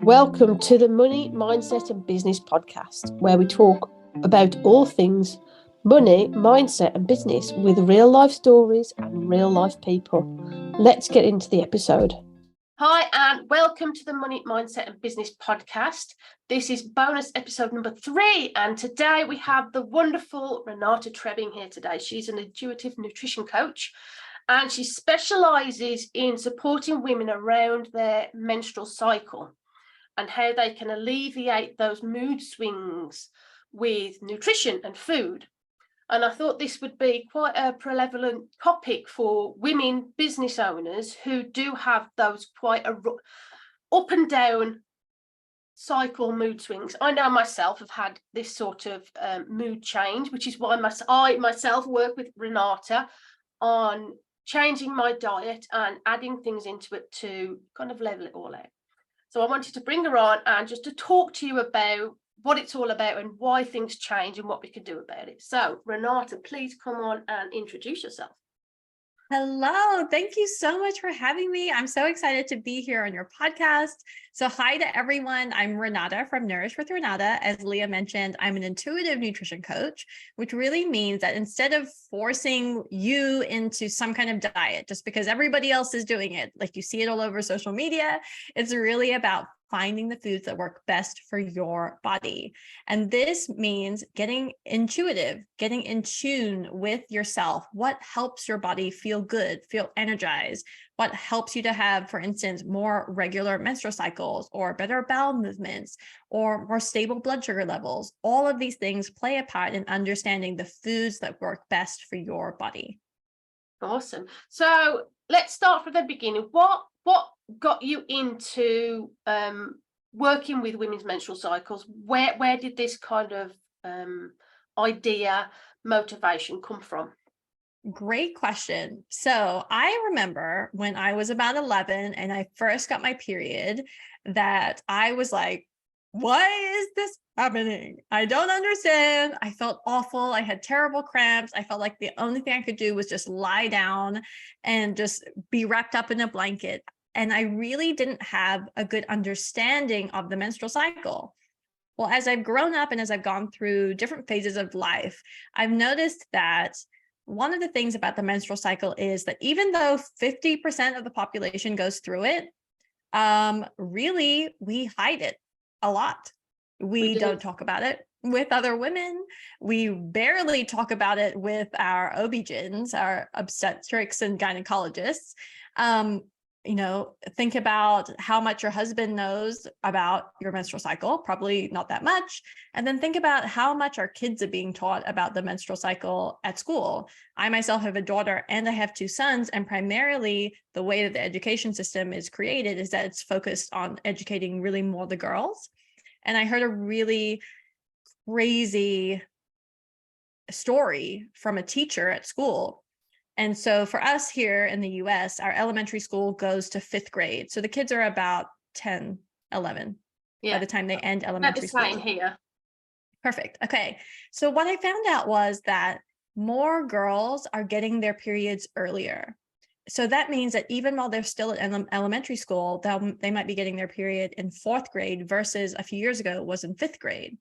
Welcome to the Money, Mindset and Business podcast, where we talk about all things money, mindset and business with real life stories and real life people. Let's get into the episode. Hi, and welcome to the Money, Mindset and Business podcast. This is bonus episode number 3, and today we have the wonderful Renata Trebing here today. She's an intuitive nutrition coach, and she specialises in supporting women around their menstrual cycle and how they can alleviate those mood swings with nutrition and food. And I thought this would be quite a prevalent topic for women business owners who do have those quite up and down cycle mood swings. I know myself have had this sort of mood change, which is why I myself work with Renata on changing my diet and adding things into it to kind of level it all out. So I wanted to bring her on and just to talk to you about what it's all about and why things change and what we can do about it. So Renata, please come on and introduce yourself. Hello, thank you so much for having me. I'm so excited to be here on your podcast. So hi to everyone. I'm Renata from Nourish with Renata. As Leah mentioned, I'm an intuitive nutrition coach, which really means that instead of forcing you into some kind of diet, just because everybody else is doing it, like you see it all over social media, it's really about finding the foods that work best for your body. And this means getting intuitive, getting in tune with yourself. What helps your body feel good, feel energized? What helps you to have, for instance, more regular menstrual cycles or better bowel movements or more stable blood sugar levels? All of these things play a part in understanding the foods that work best for your body. Awesome. So let's start from the beginning. What got you into working with women's menstrual cycles? Where did this kind of idea, motivation come from? Great question. So I remember when I was about 11 and I first got my period that I was like, why is this happening? I don't understand. I felt awful. I had terrible cramps. I felt like the only thing I could do was just lie down and just be wrapped up in a blanket. And I really didn't have a good understanding of the menstrual cycle. Well, as I've grown up and as I've gone through different phases of life, I've noticed that one of the things about the menstrual cycle is that even though 50% of the population goes through it, really we hide it a lot. We don't talk about it with other women. We barely talk about it with our OB-GYNs, our obstetrics and gynecologists. Think about how much your husband knows about your menstrual cycle, probably not that much. And then think about how much our kids are being taught about the menstrual cycle at school. I myself have a daughter and I have 2 sons, and primarily the way that the education system is created is that it's focused on educating really more the girls. And I heard a really crazy story from a teacher at school. And so for us here in the US, our elementary school goes to 5th grade. So the kids are about 10, 11 by the time they end elementary school. That's the same here. Perfect. Okay. So what I found out was that more girls are getting their periods earlier. So that means that even while they're still at elementary school, they might be getting their period in 4th grade versus a few years ago it was in 5th grade.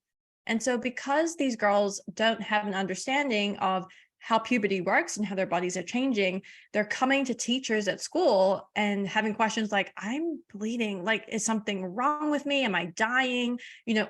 And so because these girls don't have an understanding of how puberty works and how their bodies are changing, they're coming to teachers at school and having questions like, I'm bleeding, like, is something wrong with me? Am I dying?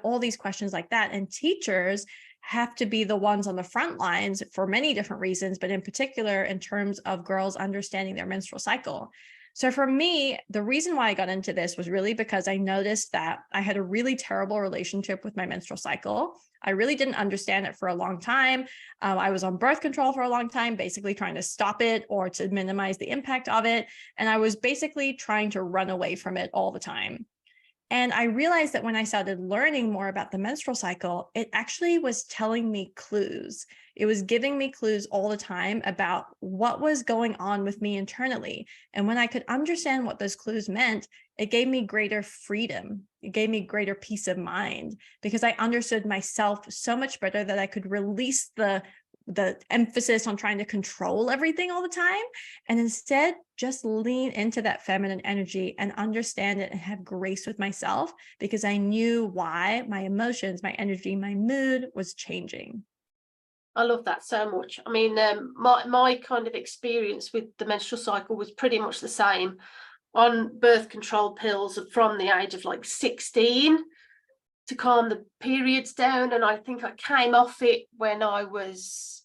All these questions like that. And teachers have to be the ones on the front lines for many different reasons, but in particular in terms of girls understanding their menstrual cycle. So for me, the reason why I got into this was really because I noticed that I had a really terrible relationship with my menstrual cycle. I really didn't understand it for a long time. I was on birth control for a long time, basically trying to stop it or to minimize the impact of it. And I was basically trying to run away from it all the time. And I realized that when I started learning more about the menstrual cycle, it actually was telling me clues. It was giving me clues all the time about what was going on with me internally. And when I could understand what those clues meant, it gave me greater freedom. It gave me greater peace of mind because I understood myself so much better that I could release the the emphasis on trying to control everything all the time, and instead just lean into that feminine energy and understand it and have grace with myself, because I knew why my emotions, my energy, my mood was changing. I love that so much. I mean, my kind of experience with the menstrual cycle was pretty much the same. On birth control pills from the age of like 16 to calm the periods down, and I think I came off it when I was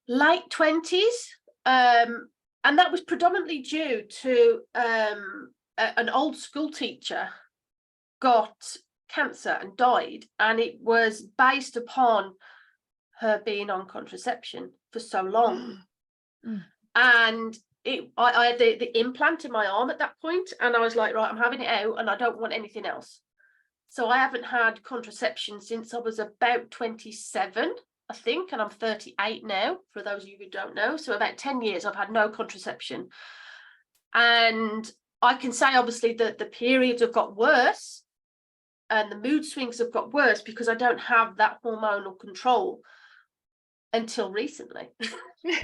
late 20s, and that was predominantly due to an old school teacher got cancer and died, and it was based upon her being on contraception for so long. And I had the implant in my arm at that point, and I was like, right, I'm having it out and I don't want anything else. So I haven't had contraception since I was about 27, I think, and I'm 38 now, for those of you who don't know. So about 10 years I've had no contraception. And I can say obviously that the periods have got worse and the mood swings have got worse because I don't have that hormonal control until recently.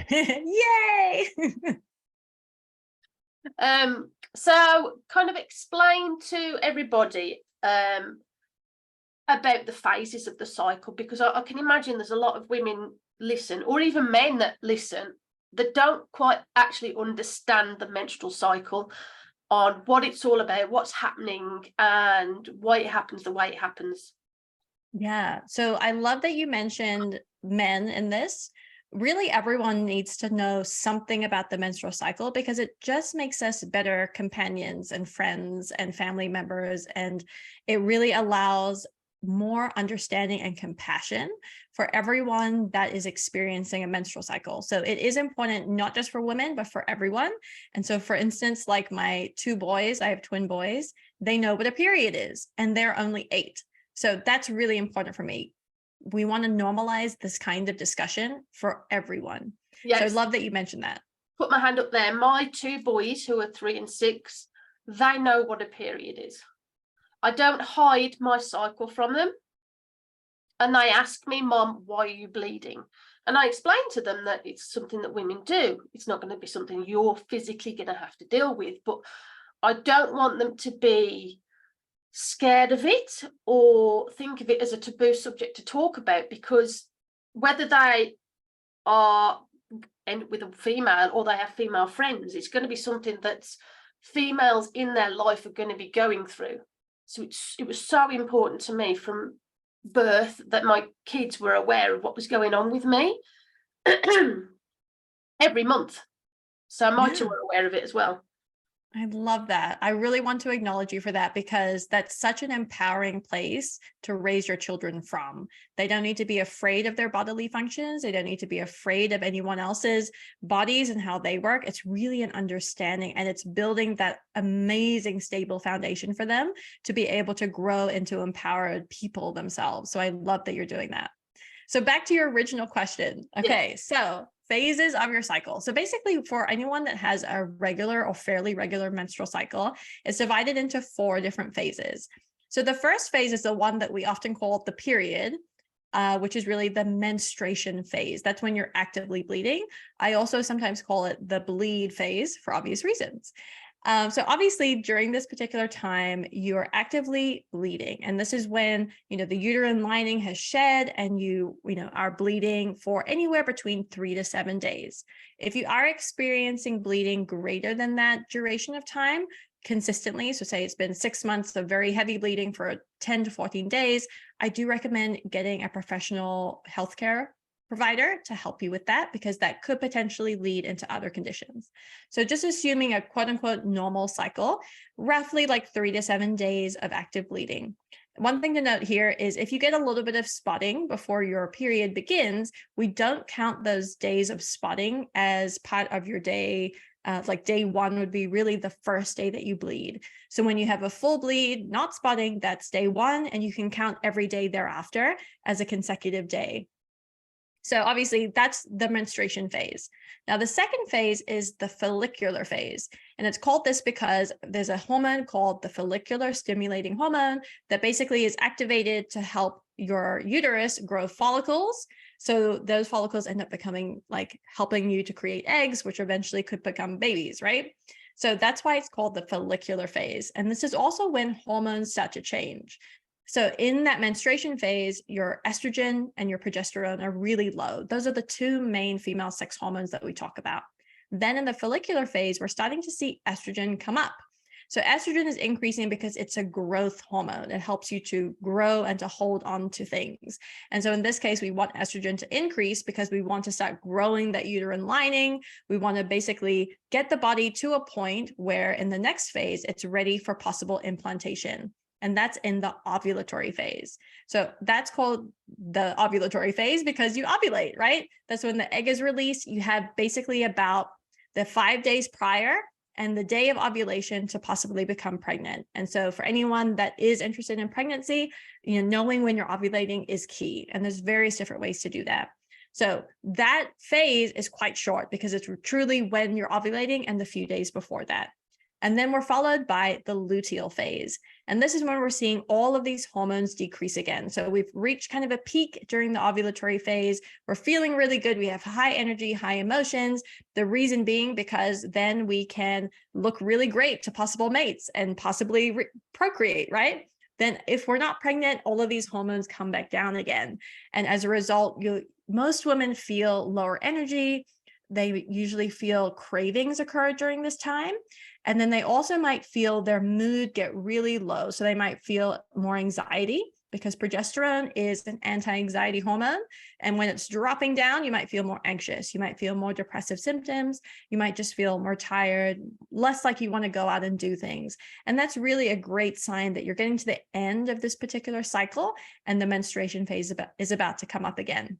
Yay! So kind of explain to everybody about the phases of the cycle, because I can imagine there's a lot of women listen, or even men that listen, that don't quite actually understand the menstrual cycle, on what it's all about, what's happening, and why it happens the way it happens. Yeah. So I love that you mentioned men in this. Really, everyone needs to know something about the menstrual cycle, because it just makes us better companions and friends and family members. And it really allows more understanding and compassion for everyone that is experiencing a menstrual cycle. So it is important, not just for women, but for everyone. And so, for instance, like my two boys, I have twin boys, they know what a period is, and they're only 8. So that's really important for me. We want to normalize this kind of discussion for everyone. Yes. So I love that you mentioned that. Put my hand up there. My two boys, who are 3 and 6, they know what a period is. I don't hide my cycle from them. And they ask me, Mom, why are you bleeding? And I explain to them that it's something that women do. It's not going to be something you're physically going to have to deal with. But I don't want them to be scared of it or think of it as a taboo subject to talk about, because whether they are with a female or they have female friends, it's going to be something that females in their life are going to be going through. So it was so important to me from birth that my kids were aware of what was going on with me every month. So my two were aware of it as well. I love that. I really want to acknowledge you for that, because that's such an empowering place to raise your children from. They don't need to be afraid of their bodily functions. They don't need to be afraid of anyone else's bodies and how they work. It's really an understanding, and it's building that amazing, stable foundation for them to be able to grow into empowered people themselves. So I love that you're doing that. So back to your original question. Okay, so phases of your cycle. So basically, for anyone that has a regular or fairly regular menstrual cycle, it's divided into 4 different phases. So the first phase is the one that we often call the period, which is really the menstruation phase. That's when you're actively bleeding. I also sometimes call it the bleed phase for obvious reasons. So obviously during this particular time, you're actively bleeding. And this is when, the uterine lining has shed and you are bleeding for anywhere between 3 to 7 days. If you are experiencing bleeding greater than that duration of time consistently, so say it's been 6 months of very heavy bleeding for 10 to 14 days, I do recommend getting a professional healthcare provider to help you with that, because that could potentially lead into other conditions. So just assuming a quote unquote normal cycle, roughly like 3 to 7 days of active bleeding. One thing to note here is if you get a little bit of spotting before your period begins, we don't count those days of spotting as part of your day. Like day 1 would be really the first day that you bleed. So when you have a full bleed, not spotting, that's day 1, and you can count every day thereafter as a consecutive day. So obviously that's the menstruation phase. Now the second phase is the follicular phase. And it's called this because there's a hormone called the follicular stimulating hormone that basically is activated to help your uterus grow follicles. So those follicles end up becoming like helping you to create eggs, which eventually could become babies, right? So that's why it's called the follicular phase. And this is also when hormones start to change. So in that menstruation phase, your estrogen and your progesterone are really low. Those are the two main female sex hormones that we talk about. Then in the follicular phase, we're starting to see estrogen come up. So estrogen is increasing because it's a growth hormone. It helps you to grow and to hold on to things. And so in this case, we want estrogen to increase because we want to start growing that uterine lining. We want to basically get the body to a point where in the next phase, it's ready for possible implantation. And that's in the ovulatory phase. So that's called the ovulatory phase because you ovulate, right? That's when the egg is released. You have basically about the 5 days prior and the day of ovulation to possibly become pregnant. And so for anyone that is interested in pregnancy, knowing when you're ovulating is key. And there's various different ways to do that. So that phase is quite short because it's truly when you're ovulating and the few days before that. And then we're followed by the luteal phase. And this is when we're seeing all of these hormones decrease again. So we've reached kind of a peak during the ovulatory phase. We're feeling really good. We have high energy, high emotions. The reason being because then we can look really great to possible mates and possibly procreate, right? Then if we're not pregnant, all of these hormones come back down again. And as a result, most women feel lower energy. They usually feel cravings occur during this time. And then they also might feel their mood get really low. So they might feel more anxiety because progesterone is an anti-anxiety hormone. And when it's dropping down, you might feel more anxious. You might feel more depressive symptoms. You might just feel more tired, less like you want to go out and do things. And that's really a great sign that you're getting to the end of this particular cycle and the menstruation phase is about to come up again.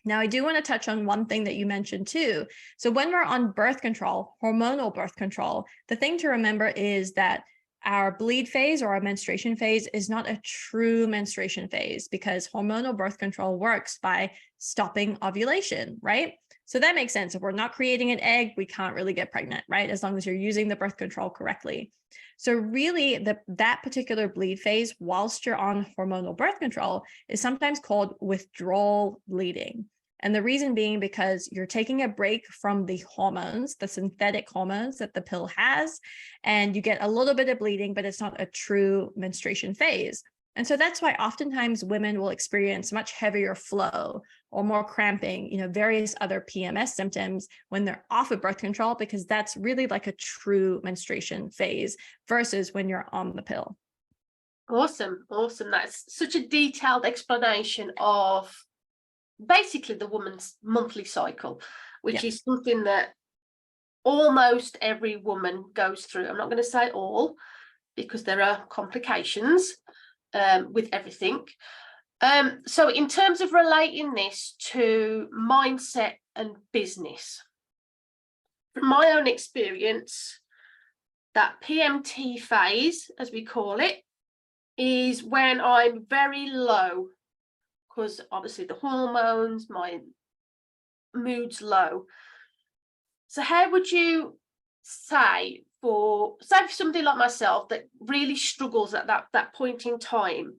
Now, I do want to touch on one thing that you mentioned too. So when we're on birth control, hormonal birth control, the thing to remember is that our bleed phase or our menstruation phase is not a true menstruation phase because hormonal birth control works by stopping ovulation, right? So that makes sense. If we're not creating an egg, we can't really get pregnant, right? As long as you're using the birth control correctly. So really that particular bleed phase, whilst you're on hormonal birth control, is sometimes called withdrawal bleeding. And the reason being because you're taking a break from the hormones, the synthetic hormones that the pill has, and you get a little bit of bleeding, but it's not a true menstruation phase. And so that's why oftentimes women will experience much heavier flow or more cramping, various other PMS symptoms when they're off of birth control, because that's really like a true menstruation phase versus when you're on the pill. Awesome. That's such a detailed explanation of basically the woman's monthly cycle, which is something that almost every woman goes through. I'm not going to say all because there are complications with everything. So in terms of relating this to mindset and business, from my own experience, that PMT phase, as we call it, is when I'm very low because obviously the hormones, my mood's low. So how would you say for somebody like myself that really struggles at that point in time,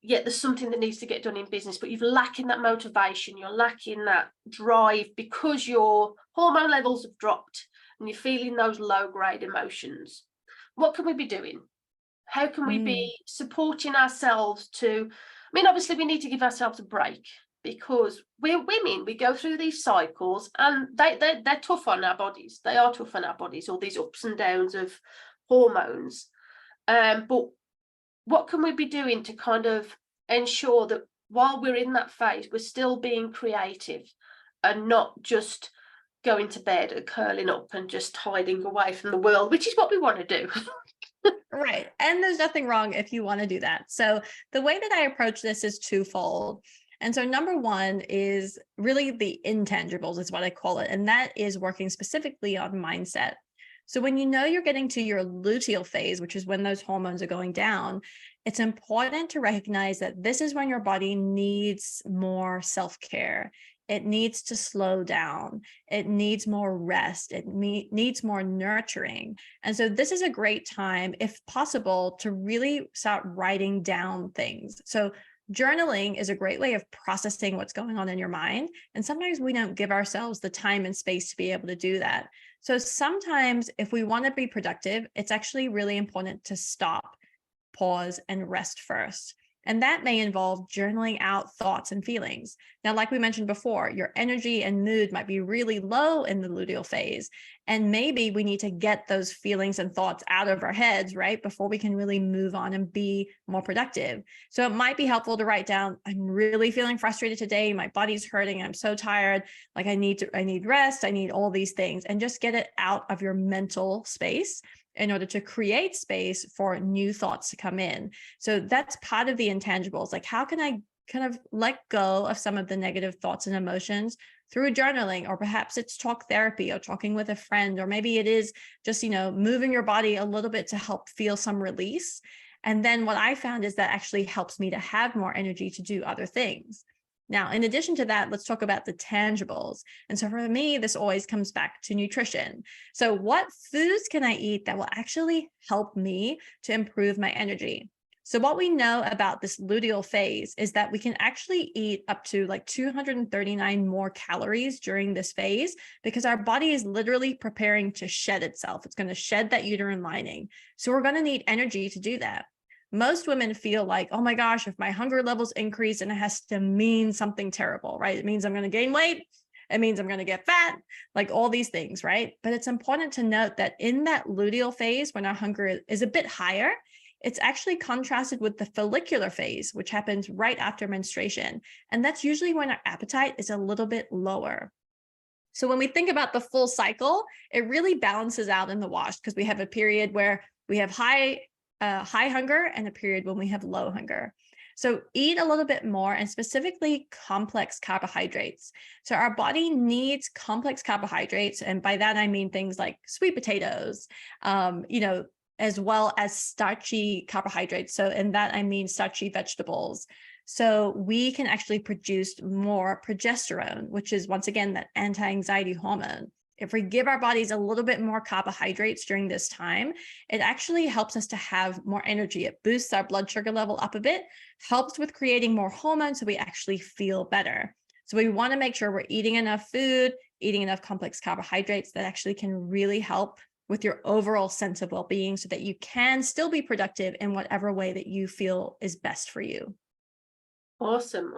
yet there's something that needs to get done in business, but you're lacking that motivation, you're lacking that drive because your hormone levels have dropped and you're feeling those low grade emotions? What can we be doing? How can we be supporting ourselves to, obviously we need to give ourselves a break because we're women, we go through these cycles and they're tough on our bodies. They are tough on our bodies, all these ups and downs of hormones. But what can we be doing to kind of ensure that while we're in that phase, we're still being creative and not just going to bed and curling up and just hiding away from the world, which is what we want to do. Right. And there's nothing wrong if you want to do that. So the way that I approach this is twofold. And so number one is really the intangibles is what I call it. And that is working specifically on mindset. So when you're getting to your luteal phase, which is when those hormones are going down, it's important to recognize that this is when your body needs more self-care. it needs to slow down. It needs more rest. It needs more nurturing. And so this is a great time, if possible, to really start writing down things. So journaling is a great way of processing what's going on in your mind. And sometimes we don't give ourselves the time and space to be able to do that. So sometimes if we want to be productive, it's actually really important to stop, pause, and rest first. And that may involve journaling out thoughts and feelings. Now, like we mentioned before, your energy and mood might be really low in the luteal phase. And maybe we need to get those feelings and thoughts out of our heads, right? Before we can really move on and be more productive. So it might be helpful to write down, I'm really feeling frustrated today. My body's hurting. I'm so tired. Like I need rest. I need all these things, and just get it out of your mental space in order to create space for new thoughts to come in. So that's part of the intangibles. Like, how can I kind of let go of some of the negative thoughts and emotions through journaling, or perhaps it's talk therapy or talking with a friend, or maybe it is just, moving your body a little bit to help feel some release. And then what I found is that actually helps me to have more energy to do other things. Now, in addition to that, let's talk about the tangibles. And so for me, this always comes back to nutrition. So what foods can I eat that will actually help me to improve my energy? So what we know about this luteal phase is that we can actually eat up to like 239 more calories during this phase, because our body is literally preparing to shed itself. It's going to shed that uterine lining. So we're going to need energy to do that. Most women feel like, oh my gosh, if my hunger levels increase, and it has to mean something terrible, right? It means I'm going to gain weight. It means I'm going to get fat, like all these things, right? But it's important to note that in that luteal phase, when our hunger is a bit higher, it's actually contrasted with the follicular phase, which happens right after menstruation. And that's usually when our appetite is a little bit lower. So when we think about the full cycle, it really balances out in the wash, because we have a period where we have high hunger and a period when we have low hunger. So eat a little bit more, and specifically complex carbohydrates. So our body needs complex carbohydrates. And by that, I mean things like sweet potatoes, as well as starchy carbohydrates. So in that, I mean starchy vegetables. So we can actually produce more progesterone, which is, once again, that anti-anxiety hormone. If we give our bodies a little bit more carbohydrates during this time, it actually helps us to have more energy. It boosts our blood sugar level up a bit, helps with creating more hormones so we actually feel better. So we want to make sure we're eating enough food, eating enough complex carbohydrates that actually can really help with your overall sense of well-being, so that you can still be productive in whatever way that you feel is best for you. Awesome.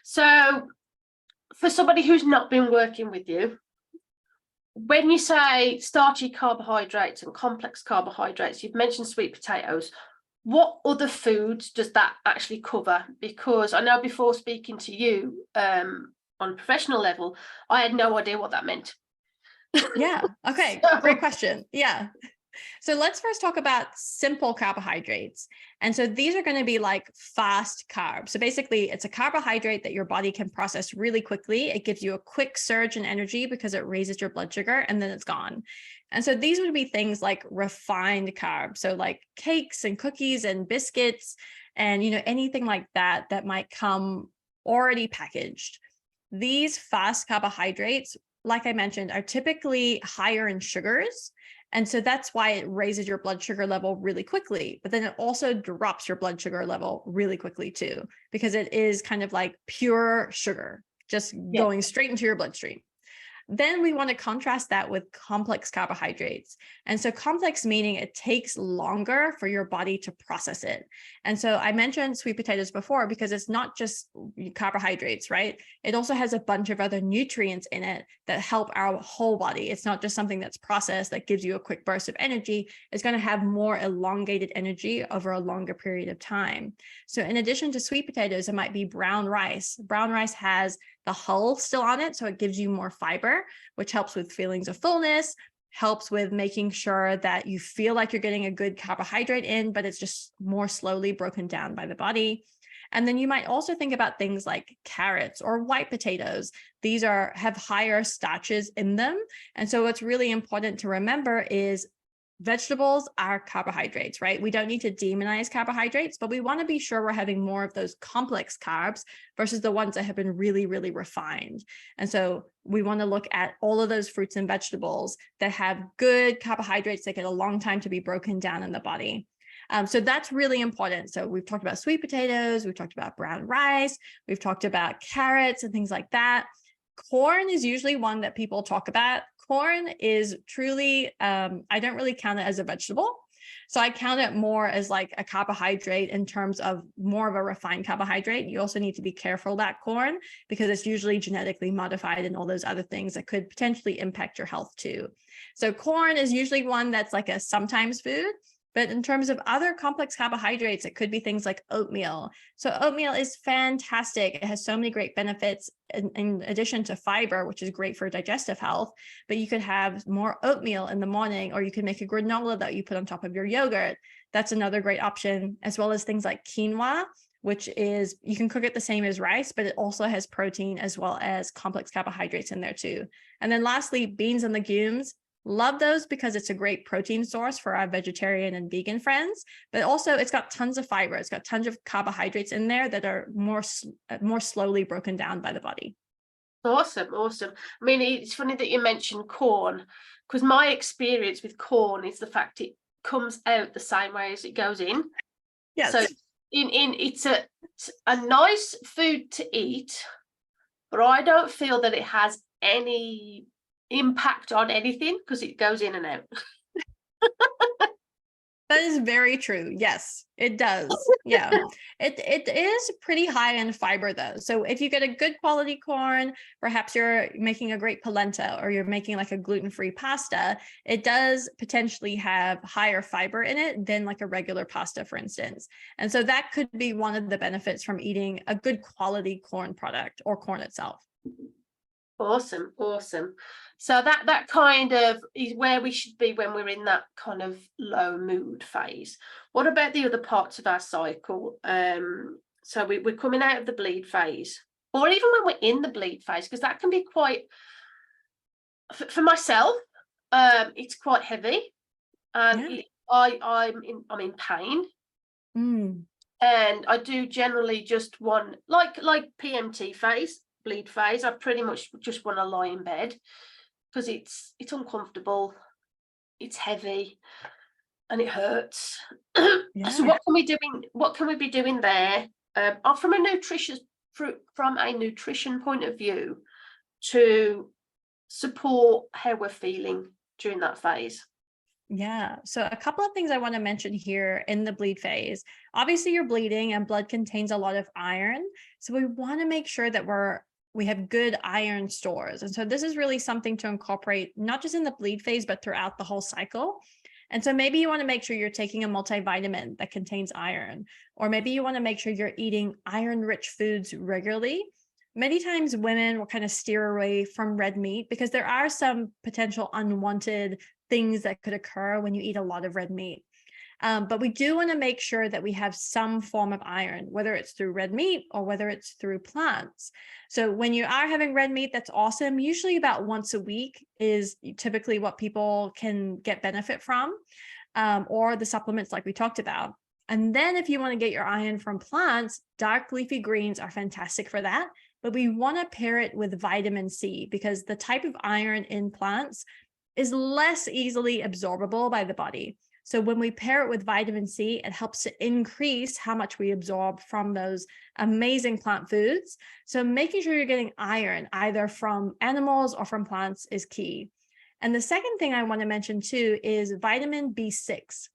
So for somebody who's not been working with you, when you say starchy carbohydrates and complex carbohydrates, you've mentioned sweet potatoes. What other foods does that actually cover? Because I know before speaking to you on a professional level, I had no idea what that meant. Yeah. Okay. Great question. Yeah. So let's first talk about simple carbohydrates. And so these are going to be like fast carbs. So basically, it's a carbohydrate that your body can process really quickly. It gives you a quick surge in energy because it raises your blood sugar, and then it's gone. And so these would be things like refined carbs. So like cakes and cookies and biscuits and, anything like that that might come already packaged. These fast carbohydrates, like I mentioned, are typically higher in sugars. And so that's why it raises your blood sugar level really quickly. But then it also drops your blood sugar level really quickly too, because it is kind of like pure sugar, just going straight into your bloodstream. Then we want to contrast that with complex carbohydrates. And so complex meaning it takes longer for your body to process it. And so I mentioned sweet potatoes before because it's not just carbohydrates, right? It also has a bunch of other nutrients in it that help our whole body. It's not just something that's processed that gives you a quick burst of energy. It's going to have more elongated energy over a longer period of time. So in addition to sweet potatoes, it might be brown rice. Brown rice has the hull still on it, so it gives you more fiber, which helps with feelings of fullness, helps with making sure that you feel like you're getting a good carbohydrate in, but it's just more slowly broken down by the body. And then you might also think about things like carrots or white potatoes. These have higher starches in them. And so what's really important to remember is vegetables are carbohydrates, right? We don't need to demonize carbohydrates, but we want to be sure we're having more of those complex carbs versus the ones that have been really, really refined. And so we want to look at all of those fruits and vegetables that have good carbohydrates that get a long time to be broken down in the body. So that's really important. So we've talked about sweet potatoes, we've talked about brown rice, we've talked about carrots and things like that. Corn is usually one that people talk about. Corn is truly, I don't really count it as a vegetable. So I count it more as like a carbohydrate in terms of more of a refined carbohydrate. You also need to be careful about corn because it's usually genetically modified and all those other things that could potentially impact your health too. So corn is usually one that's like a sometimes food. But in terms of other complex carbohydrates, it could be things like oatmeal. So oatmeal is fantastic. It has so many great benefits in addition to fiber, which is great for digestive health. But you could have more oatmeal in the morning, or you could make a granola that you put on top of your yogurt. That's another great option, as well as things like quinoa, which is, you can cook it the same as rice, but it also has protein as well as complex carbohydrates in there too. And then lastly, beans and legumes. Love those because it's a great protein source for our vegetarian and vegan friends, but also it's got tons of fiber. It's got tons of carbohydrates in there that are more slowly broken down by the body. Awesome, awesome. I mean, it's funny that you mentioned corn, because my experience with corn is the fact it comes out the same way as it goes in. Yes. So it's a nice food to eat, but I don't feel that it has any impact on anything because it goes in and out. That is very true. Yes, it does. Yeah, it is pretty high in fiber though. So if you get a good quality corn, perhaps you're making a great polenta or you're making like a gluten-free pasta, it does potentially have higher fiber in it than like a regular pasta, for instance. And so that could be one of the benefits from eating a good quality corn product or corn itself. Awesome, awesome. So that kind of is where we should be when we're in that kind of low mood phase. What about the other parts of our cycle? So we're coming out of the bleed phase, or even when we're in the bleed phase, because that can be quite, for myself, it's quite heavy, and Yeah. I'm in pain. And I do generally just want, like PMT phase, bleed phase, I pretty much just want to lie in bed because it's uncomfortable, it's heavy, and it hurts. Yeah. So what can we be doing there, from a nutrition point of view, to support how we're feeling during that phase? Yeah. So a couple of things I want to mention here in the bleed phase. Obviously, you're bleeding and blood contains a lot of iron. So we want to make sure that we have good iron stores. And so this is really something to incorporate, not just in the bleed phase, but throughout the whole cycle. And so maybe you want to make sure you're taking a multivitamin that contains iron, or maybe you want to make sure you're eating iron-rich foods regularly. Many times women will kind of steer away from red meat because there are some potential unwanted things that could occur when you eat a lot of red meat. But we do want to make sure that we have some form of iron, whether it's through red meat or whether it's through plants. So when you are having red meat, that's awesome. Usually about once a week is typically what people can get benefit from, or the supplements like we talked about. And then if you want to get your iron from plants, dark leafy greens are fantastic for that. But we want to pair it with vitamin C because the type of iron in plants is less easily absorbable by the body. So when we pair it with vitamin C, it helps to increase how much we absorb from those amazing plant foods. So making sure you're getting iron either from animals or from plants is key. And the second thing I want to mention too is vitamin B6.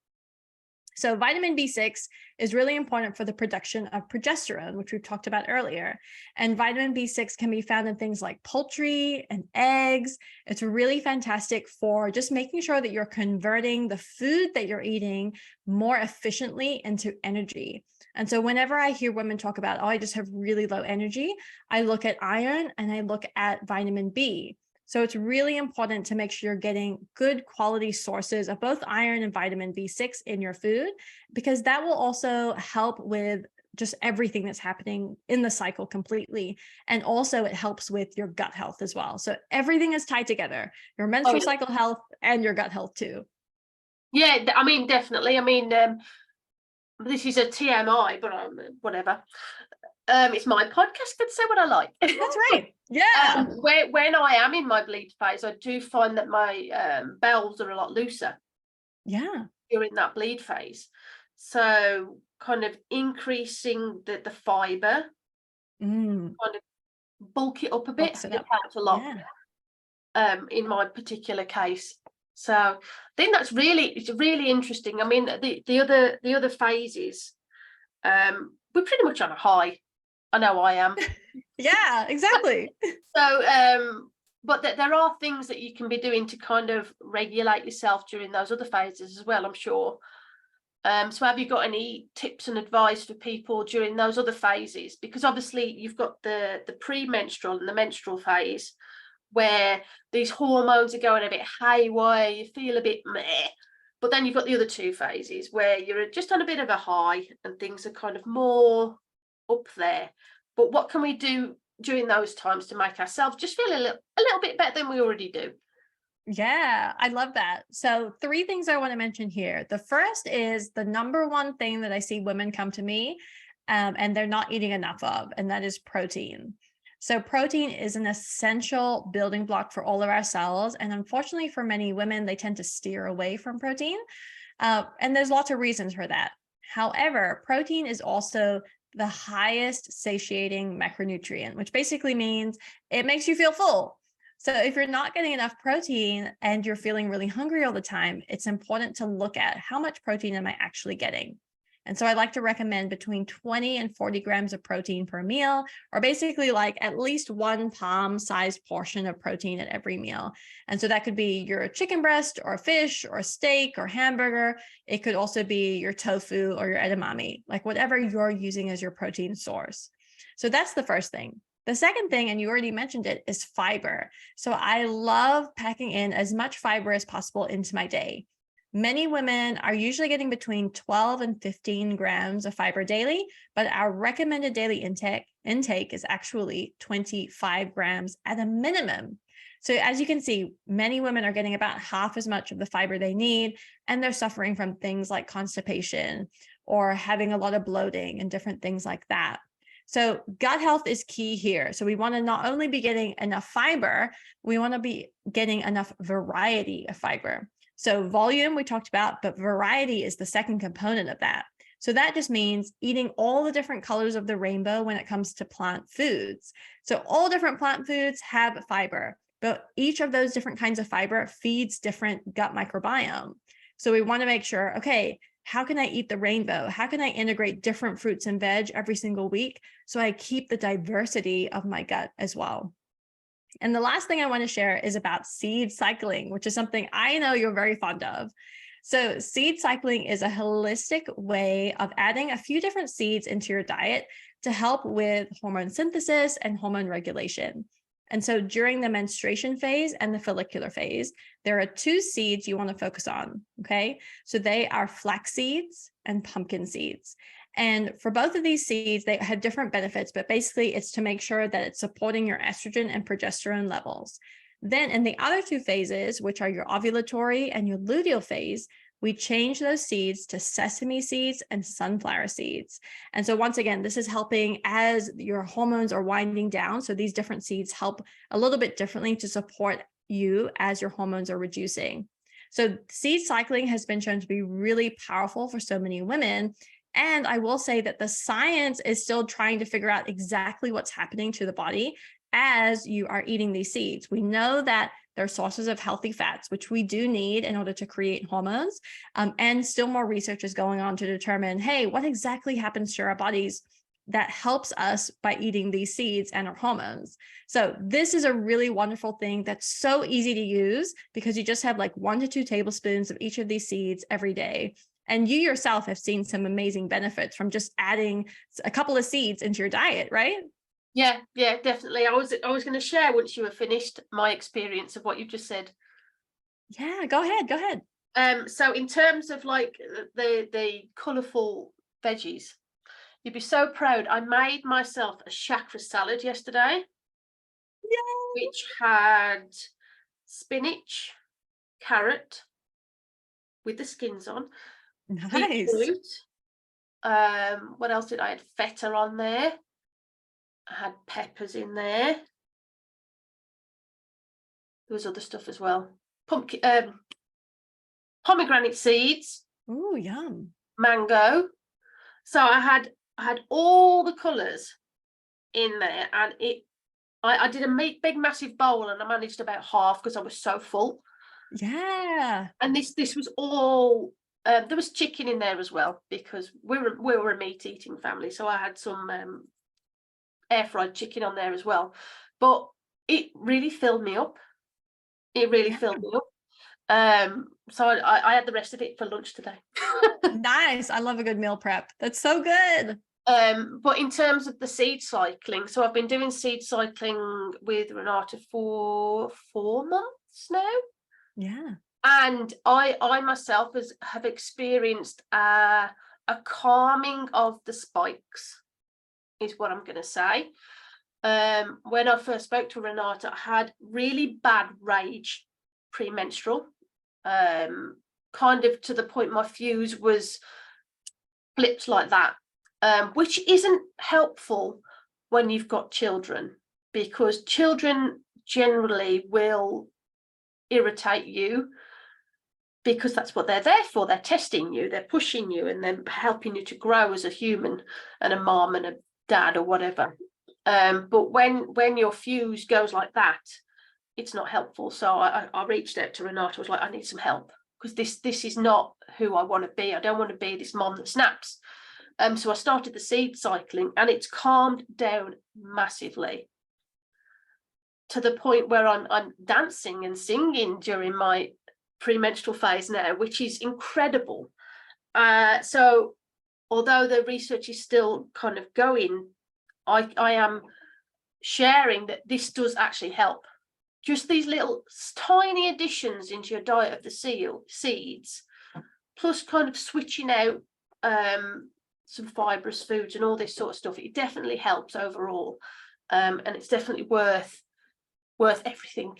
So vitamin B6 is really important for the production of progesterone, which we've talked about earlier. And vitamin B6 can be found in things like poultry and eggs. It's really fantastic for just making sure that you're converting the food that you're eating more efficiently into energy. And so whenever I hear women talk about, oh, I just have really low energy, I look at iron and I look at vitamin B. So it's really important to make sure you're getting good quality sources of both iron and vitamin B6 in your food, because that will also help with just everything that's happening in the cycle completely. And also it helps with your gut health as well. So everything is tied together, your menstrual cycle health and your gut health too. Yeah, I mean, definitely. I mean, this is a TMI, but whatever. It's my podcast. Could say what I like. That's right. Yeah. When I am in my bleed phase, I do find that my bowels are a lot looser Yeah. during that bleed phase. So kind of increasing the fiber, Mm, kind of bulk it up a bit, bulks it it up. helps a lot Yeah. in my particular case. So I think it's really interesting. I mean, the other phases, we're pretty much on a high. I know I am. Yeah, exactly. So, but there are things that you can be doing to kind of regulate yourself during those other phases as well, I'm sure. So have you got any tips and advice for people during those other phases? Because obviously you've got the premenstrual and the menstrual phase where these hormones are going a bit haywire, you feel a bit meh. But then you've got the other two phases where you're just on a bit of a high and things are kind of more up there. But what can we do during those times to make ourselves just feel a little bit better than we already do? Yeah, I love that. So, three things I want to mention here. The first is the number one thing that I see women come to me and they're not eating enough of, and that is protein. So, protein is an essential building block for all of our cells. And unfortunately, for many women, they tend to steer away from protein. And there's lots of reasons for that. However, protein is also the highest satiating macronutrient, which basically means it makes you feel full. So if you're not getting enough protein and you're feeling really hungry all the time, it's important to look at how much protein am I actually getting. And so I like to recommend between 20 and 40 grams of protein per meal, or basically like at least one palm-sized portion of protein at every meal. And so that could be your chicken breast or fish or steak or hamburger. It could also be your tofu or your edamame, like whatever you're using as your protein source. So that's the first thing. The second thing, and you already mentioned it, is fiber. So I love packing in as much fiber as possible into my day. Many women are usually getting between 12 and 15 grams of fiber daily, but our recommended daily intake is actually 25 grams at a minimum. So as you can see, many women are getting about half as much of the fiber they need, and they're suffering from things like constipation or having a lot of bloating and different things like that. So gut health is key here. So we want to not only be getting enough fiber, we want to be getting enough variety of fiber. So volume we talked about, but variety is the second component of that. So that just means eating all the different colors of the rainbow when it comes to plant foods. So all different plant foods have fiber, but each of those different kinds of fiber feeds different gut microbiome. So we want to make sure, okay, how can I eat the rainbow? How can I integrate different fruits and veg every single week so I keep the diversity of my gut as well? And the last thing I want to share is about seed cycling, which is something I know you're very fond of. So seed cycling is a holistic way of adding a few different seeds into your diet to help with hormone synthesis and hormone regulation. And so during the menstruation phase and the follicular phase, there are two seeds you want to focus on, okay? So they are flax seeds and pumpkin seeds. And for both of these seeds, they have different benefits, but basically it's to make sure that it's supporting your estrogen and progesterone levels. Then in the other two phases, which are your ovulatory and your luteal phase, we change those seeds to sesame seeds and sunflower seeds. And so once again, this is helping as your hormones are winding down. So these different seeds help a little bit differently to support you as your hormones are reducing. So seed cycling has been shown to be really powerful for so many women. And I will say that the science is still trying to figure out exactly what's happening to the body as you are eating these seeds. We know that they're sources of healthy fats, which we do need in order to create hormones. And still more research is going on to determine, hey, what exactly happens to our bodies that helps us by eating these seeds and our hormones. So this is a really wonderful thing that's so easy to use because you just have like 1 to 2 tablespoons of each of these seeds every day. And you yourself have seen some amazing benefits from just adding a couple of seeds into your diet, right? Yeah, definitely. I was going to share once you were finished my experience of what you just said. Yeah, go ahead. So in terms of like the colourful veggies, you'd be so proud. I made myself a chakra salad yesterday, Yeah. which had spinach, carrot, with the skins on. Nice. Beetroot. What else did I had? Feta on there. I had peppers in there. There was other stuff as well. Pumpkin, pomegranate seeds. Ooh, yum. Mango. So I had all the colours in there, and I did a big massive bowl, and I managed about half because I was so full. Yeah. And this was all there was chicken in there as well, because we were a meat eating family, so I had some air fried chicken on there as well. But it really filled me up. It really filled me up. So I had the rest of it for lunch today. Nice. I love a good meal prep. That's so good. But in terms of the seed cycling, so I've been doing seed cycling with Renata for 4 months now. Yeah. And I myself have experienced a calming of the spikes, is what I'm going to say. When I first spoke to Renata, I had really bad rage premenstrual, kind of to the point my fuse was flipped like that, which isn't helpful when you've got children, because children generally will irritate you, because that's what they're there for. They're testing you, they're pushing you, and they're helping you to grow as a human and a mom and a dad or whatever. But when your fuse goes like that, it's not helpful. So I reached out to Renata. I was like, I need some help, because this is not who I want to be. I don't want to be this mom that snaps. So I started the seed cycling, and it's calmed down massively, to the point where I'm dancing and singing during my premenstrual phase now, which is incredible. So although the research is still kind of going, I am sharing that this does actually help. Just these little tiny additions into your diet of the seeds, plus kind of switching out some fibrous foods and all this sort of stuff, it definitely helps overall. And it's definitely worth everything.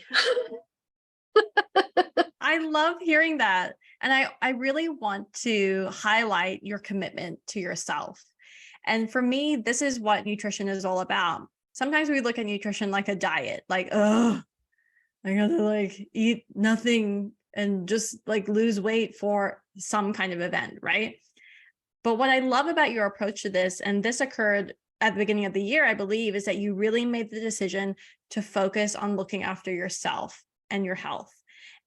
I love hearing that. And I really want to highlight your commitment to yourself. And for me, this is what nutrition is all about. Sometimes we look at nutrition like a diet, like, oh, I gotta like eat nothing and just like lose weight for some kind of event, right? But what I love about your approach to this, and this occurred at the beginning of the year, I believe, is that you really made the decision to focus on looking after yourself and your health.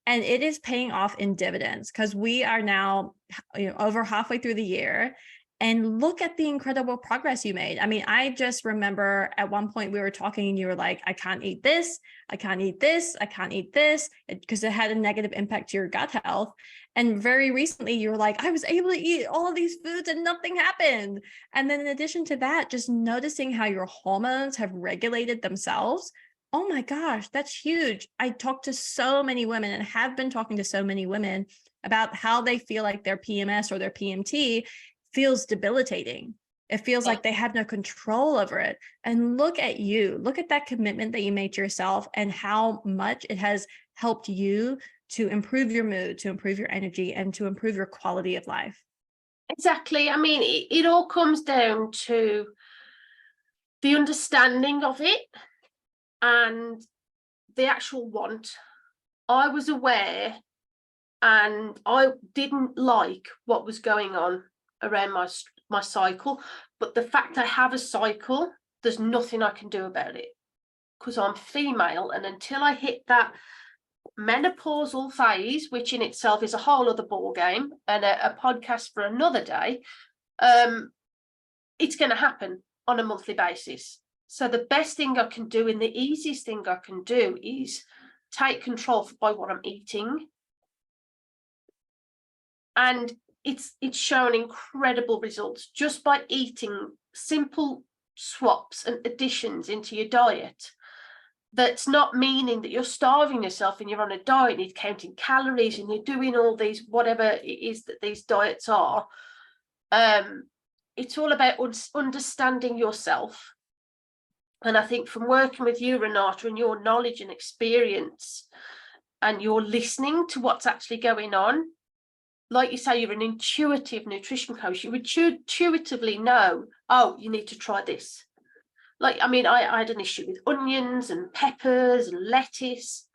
And it is paying off in dividends, because we are now, over halfway through the year, and look at the incredible progress you made. I mean, I just remember at one point we were talking and you were like, I can't eat this, I can't eat this, I can't eat this, because it had a negative impact to your gut health. And very recently you were like, I was able to eat all of these foods and nothing happened. And then in addition to that, just noticing how your hormones have regulated themselves. Oh my gosh, that's huge. I talked to so many women and have been talking to so many women about how they feel like their PMS or their PMT feels debilitating. It feels like they have no control over it. And look at you, look at that commitment that you made to yourself and how much it has helped you to improve your mood, to improve your energy, and to improve your quality of life. Exactly. I mean, it all comes down to the understanding of it and the actual want. I was aware, and I didn't like what was going on around my cycle, but the fact I have a cycle, there's nothing I can do about it, because I'm female, and until I hit that menopausal phase, which in itself is a whole other ball game and a podcast for another day, it's going to happen on a monthly basis. So the best thing I can do, and the easiest thing I can do, is take control by what I'm eating. And it's shown incredible results just by eating simple swaps and additions into your diet. That's not meaning that you're starving yourself and you're on a diet and you're counting calories and you're doing all these, whatever it is that these diets are. It's all about understanding yourself. And I think from working with you, Renata, and your knowledge and experience, and you're listening to what's actually going on, like you say, you're an intuitive nutrition coach. You would intuitively know, oh, you need to try this. Like, I mean, I had an issue with onions and peppers and lettuce.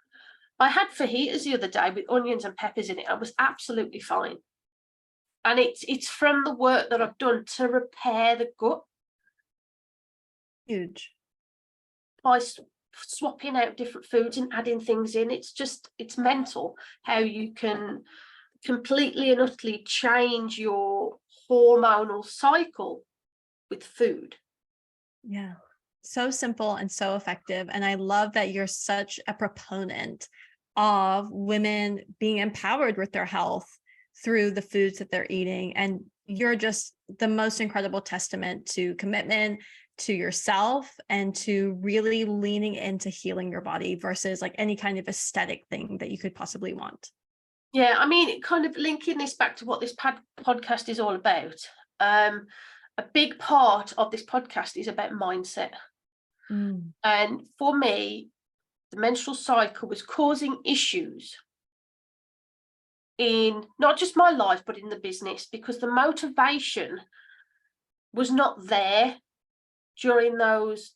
I had fajitas the other day with onions and peppers in it. I was absolutely fine. And it's from the work that I've done to repair the gut. Huge. By swapping out different foods and adding things in. It's mental how you can completely and utterly change your hormonal cycle with food. Yeah. So simple and so effective. And I love that you're such a proponent of women being empowered with their health through the foods that they're eating. And you're just the most incredible testament to commitment to yourself and to really leaning into healing your body versus like any kind of aesthetic thing that you could possibly want. Yeah, I mean, kind of linking this back to what this podcast is all about. A big part of this podcast is about mindset. And for me, the menstrual cycle was causing issues in not just my life, but in the business, because the motivation was not there during those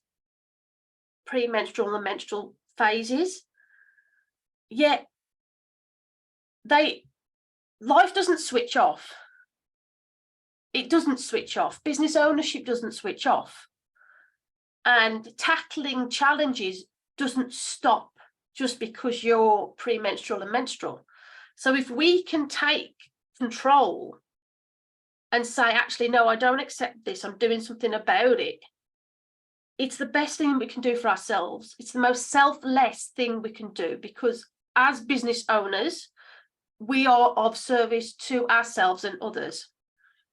premenstrual and menstrual phases. Yet life doesn't switch off. It doesn't switch off. Business ownership doesn't switch off. And tackling challenges doesn't stop just because you're premenstrual and menstrual. So if we can take control and say, actually, no, I don't accept this, I'm doing something about it, it's the best thing we can do for ourselves. It's the most selfless thing we can do, because as business owners, we are of service to ourselves and others.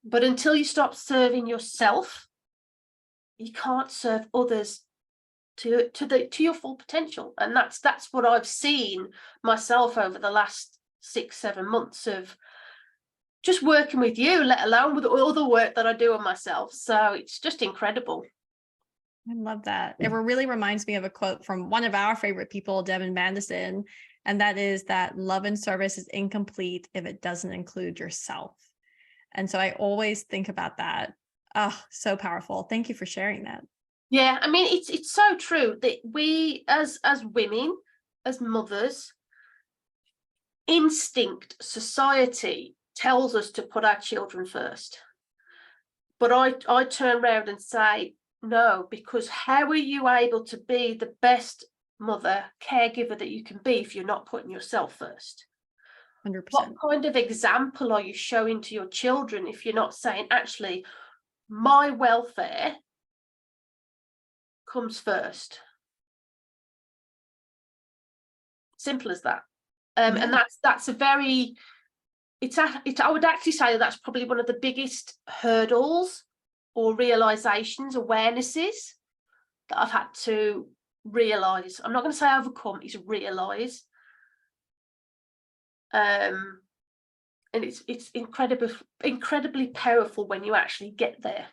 But until you stop serving yourself, you can't serve others to your full potential. And that's what I've seen myself over the last 6-7 months of just working with you, let alone with all the work that I do on myself. So it's just incredible. I love that. It really reminds me of a quote from one of our favorite people, Devin Madison, and that is that love and service is incomplete if it doesn't include yourself. And so I always think about that. Oh, so powerful. Thank you for sharing that. Yeah, I mean, it's so true that we as women, as mothers, instinct, society tells us to put our children first. But I turn around and say, no, because how are you able to be the best mother, caregiver that you can be if you're not putting yourself first? 100%. What kind of example are you showing to your children if you're not saying, actually, my welfare comes first? Simple as that. And that's a very, I would actually say that's probably one of the biggest hurdles or realizations, awarenesses that I've had to realize. I'm not going to say overcome, it's realize. And it's incredibly powerful when you actually get there.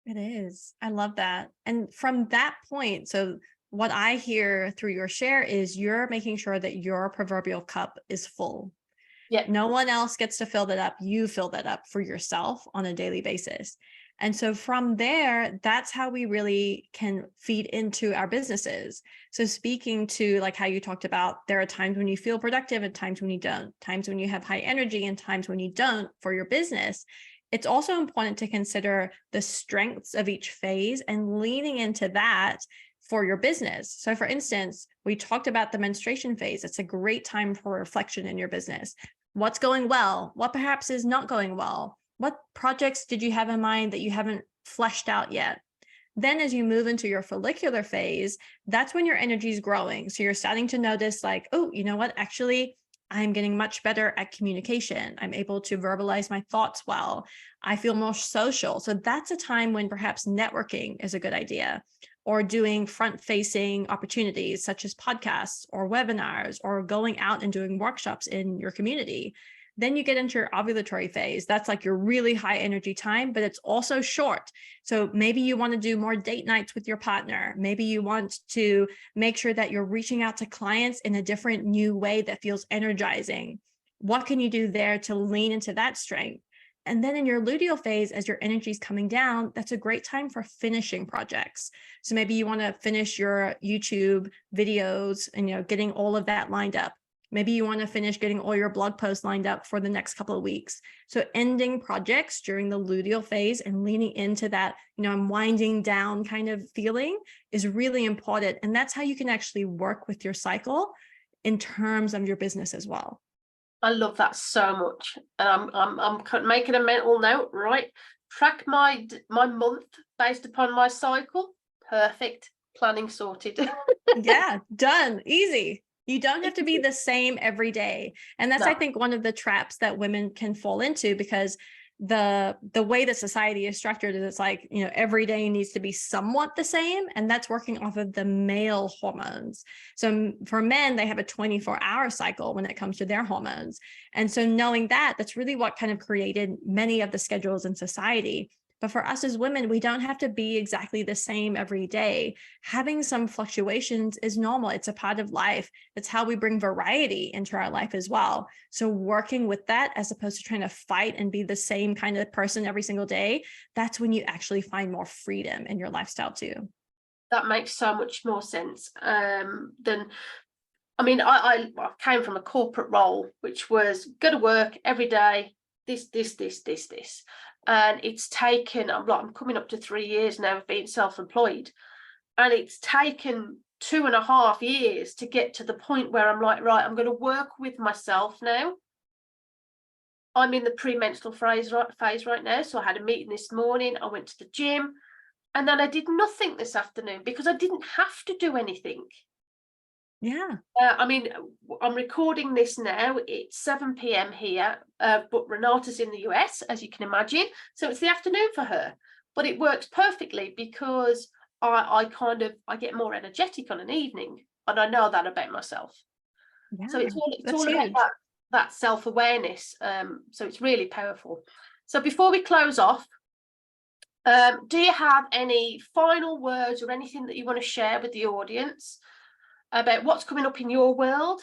It is. I love that. And from that point, so what I hear through your share is you're making sure that your proverbial cup is full. Yeah. No one else gets to fill that up. You fill that up for yourself on a daily basis. And so from there, that's how we really can feed into our businesses. So speaking to like how you talked about, there are times when you feel productive and times when you don't, times when you have high energy and times when you don't for your business. It's also important to consider the strengths of each phase and leaning into that for your business. So for instance, we talked about the menstruation phase. It's a great time for reflection in your business. What's going well? What perhaps is not going well? What projects did you have in mind that you haven't fleshed out yet? Then as you move into your follicular phase, that's when your energy is growing. So you're starting to notice like, oh, you know what? Actually, I'm getting much better at communication. I'm able to verbalize my thoughts well. I feel more social. So that's a time when perhaps networking is a good idea, or doing front-facing opportunities such as podcasts or webinars or going out and doing workshops in your community. Then you get into your ovulatory phase. That's like your really high energy time, but it's also short. So maybe you want to do more date nights with your partner. Maybe you want to make sure that you're reaching out to clients in a different new way that feels energizing. What can you do there to lean into that strength? And then in your luteal phase, as your energy is coming down, that's a great time for finishing projects. So maybe you want to finish your YouTube videos and, getting all of that lined up. Maybe you want to finish getting all your blog posts lined up for the next couple of weeks. So ending projects during the luteal phase and leaning into that, I'm winding down kind of feeling is really important. And that's how you can actually work with your cycle in terms of your business as well. I love that so much, and I'm making a mental note. Right, track my month based upon my cycle. Perfect, planning sorted. Yeah, done, easy. You don't have to be the same every day, and that's, No. I think, one of the traps that women can fall into, because the way that society is structured is it's like, every day needs to be somewhat the same, and that's working off of the male hormones. So for men, they have a 24-hour cycle when it comes to their hormones, and so knowing that, that's really what kind of created many of the schedules in society. But for us as women, we don't have to be exactly the same every day. Having some fluctuations is normal. It's a part of life. It's how we bring variety into our life as well. So working with that, as opposed to trying to fight and be the same kind of person every single day, that's when you actually find more freedom in your lifestyle too. That makes so much more sense than, I came from a corporate role, which was go to work every day, this. And it's taken, I'm coming up to 3 years now of being self-employed. And it's taken 2.5 years to get to the point where I'm like, right, I'm going to work with myself now. I'm in the premenstrual phase right now. So I had a meeting this morning. I went to the gym, and then I did nothing this afternoon because I didn't have to do anything. Yeah. I'm recording this now. It's 7 p.m. here, but Renata's in the US, as you can imagine. So it's the afternoon for her. But it works perfectly because I get more energetic on an evening, and I know that about myself. Yeah, So it's all huge. about that self-awareness. So it's really powerful. So before we close off, do you have any final words or anything that you want to share with the audience about what's coming up in your world?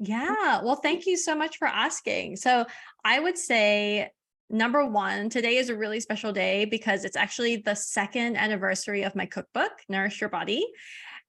Yeah. Well, thank you so much for asking. So I would say, number one, today is a really special day because it's actually the 2nd anniversary of my cookbook, Nourish Your Body.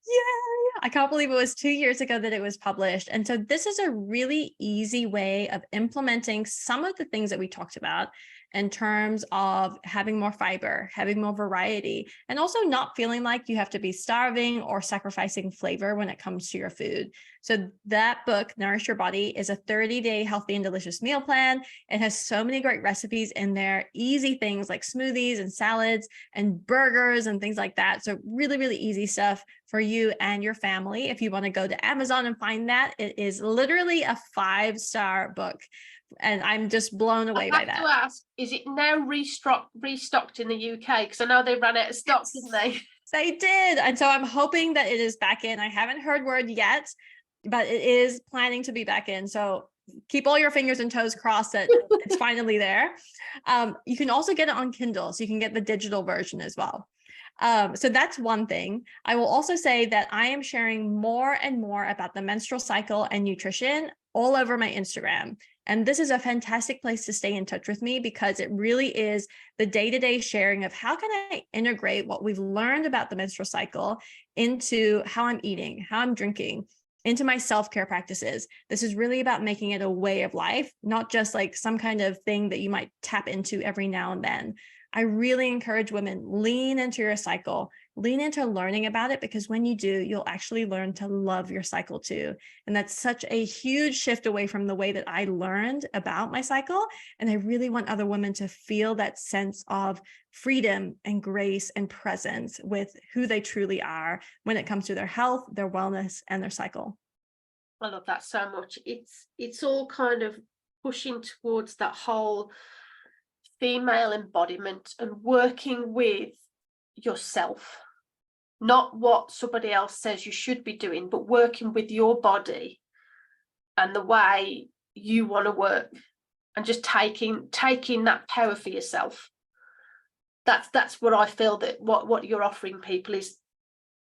Yeah, I can't believe it was 2 years ago that it was published. And so this is a really easy way of implementing some of the things that we talked about in terms of having more fiber, having more variety, and also not feeling like you have to be starving or sacrificing flavor when it comes to your food. So that book, Nourish Your Body, is a 30-day healthy and delicious meal plan. It has so many great recipes in there, easy things like smoothies and salads and burgers and things like that. So really, really easy stuff for you and your family. If you want to go to Amazon and find that, it is literally a 5-star book. And I'm just blown away by that. I have to ask, is it now restocked in the UK? Because I know they ran out of stock, didn't they? They did. And so I'm hoping that it is back in. I haven't heard word yet, but it is planning to be back in. So keep all your fingers and toes crossed that it's finally there. You can also get it on Kindle, so you can get the digital version as well. So that's one thing. I will also say that I am sharing more and more about the menstrual cycle and nutrition all over my Instagram. And this is a fantastic place to stay in touch with me because it really is the day-to-day sharing of how can I integrate what we've learned about the menstrual cycle into how I'm eating, how I'm drinking, into my self-care practices. This is really about making it a way of life, not just like some kind of thing that you might tap into every now and then. I really encourage women, lean into your cycle, lean into learning about it, because when you do, you'll actually learn to love your cycle too. And that's such a huge shift away from the way that I learned about my cycle. And I really want other women to feel that sense of freedom and grace and presence with who they truly are when it comes to their health, their wellness, and their cycle. I love that so much. It's all kind of pushing towards that whole female embodiment and working with yourself, not what somebody else says you should be doing, but working with your body and the way you want to work, and just taking that power for yourself. That's what I feel, that what you're offering people is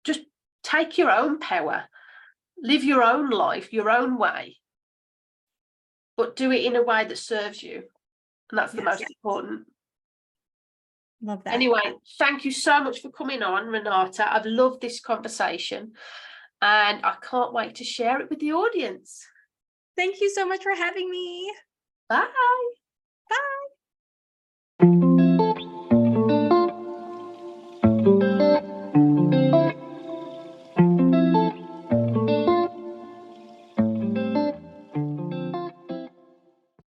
just take your own power, live your own life, your own way. but do it in a way that serves you. And that's the Yes. most important. Love that. Anyway, thank you so much for coming on, Renata. I've loved this conversation and I can't wait to share it with the audience. Thank you so much for having me. Bye.